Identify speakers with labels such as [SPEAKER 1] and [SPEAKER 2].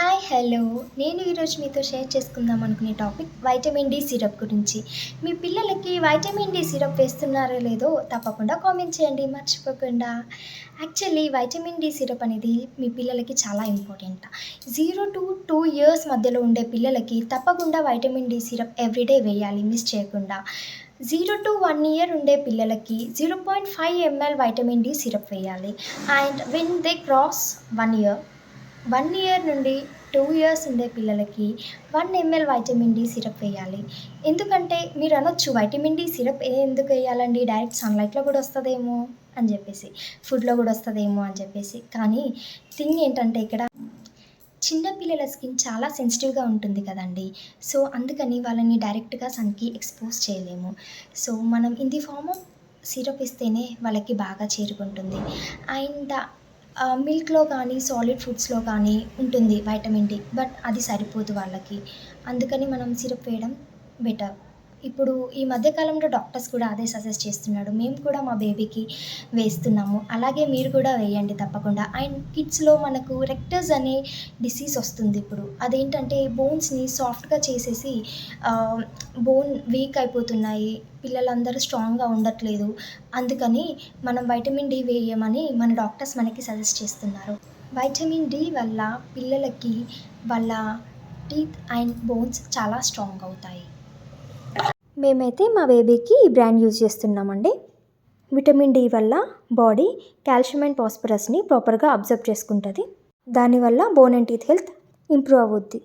[SPEAKER 1] Hello. నేను ఈరోజు మీతో షేర్ చేసుకుందాం అనుకునే టాపిక్ వైటమిన్ డి సిరప్ గురించి. మీ పిల్లలకి వైటమిన్ డి సిరప్ వేస్తున్నారో లేదో తప్పకుండా కామెంట్ చేయండి మర్చిపోకుండా. యాక్చువల్లీ వైటమిన్ డి సిరప్ అనేది మీ పిల్లలకి చాలా ఇంపార్టెంట్. 0 to 2 ఇయర్స్ మధ్యలో ఉండే పిల్లలకి తప్పకుండా వైటమిన్ డి సిరప్ ఎవ్రీడే వేయాలి మిస్ చేయకుండా. 0 to 1 ఇయర్ ఉండే పిల్లలకి 0.5 ml వైటమిన్ డి సిరప్ వేయాలి. And when they cross 1 year, 1 year నుండి 2 ఇయర్స్ ఉండే పిల్లలకి 1 ml వైటమిన్ డి సిరప్ వేయాలి. ఎందుకంటే మీరు అనొచ్చు, వైటమిన్ డి సిరప్ ఎందుకు వేయాలండి, డైరెక్ట్ సన్లైట్లో కూడా వస్తుందేమో అని చెప్పేసి, ఫుడ్లో కూడా వస్తుందేమో అని చెప్పేసి. కానీ థింగ్ ఏంటంటే ఇక్కడ చిన్న పిల్లల స్కిన్ చాలా సెన్సిటివ్గా ఉంటుంది కదండి. సో అందుకని వాళ్ళని డైరెక్ట్గా సన్కి ఎక్స్పోజ్ చేయలేము. సో మనం in the form of syrup ఇస్తేనే వాళ్ళకి బాగా చేరుకుంటుంది. అండ్ మిల్క్లో కానీ సాలిడ్ ఫుడ్స్లో కానీ ఉంటుంది వైటమిన్ డి, బట్ అది సరిపోదు వాళ్ళకి. అందుకని మనం సిరప్ వేయడం బెటర్. ఇప్పుడు ఈ మధ్యకాలంలో డాక్టర్స్ కూడా అదే సజెస్ట్ చేస్తున్నాడు. మేము కూడా మా బేబీకి వేస్తున్నాము. అలాగే మీరు కూడా వేయండి తప్పకుండా. అండ్ కిడ్స్లో మనకు రెక్టస్ అనే డిసీజ్ వస్తుంది ఇప్పుడు. అదేంటంటే బోన్స్ని సాఫ్ట్గా చేసేసి బోన్ వీక్ అయిపోతున్నాయి, పిల్లలందరూ స్ట్రాంగ్గా ఉండట్లేదు. అందుకని మనం వైటమిన్ డి వేయమని మన డాక్టర్స్ మనకి సజెస్ట్ చేస్తున్నారు. వైటమిన్ డి వల్ల పిల్లలకి వాళ్ళ టీత్ అండ్ బోన్స్ చాలా స్ట్రాంగ్ అవుతాయి. మేమైతే మా బేబీకి ఈ బ్రాండ్ యూజ్ చేస్తున్నామండి. విటమిన్ డి వల్ల బాడీ కాల్షియం అండ్ ఫాస్ఫరస్ని ప్రాపర్గా అబ్జర్వ్ చేసుకుంటుంది. దానివల్ల bone and teeth health improve అవుద్ది.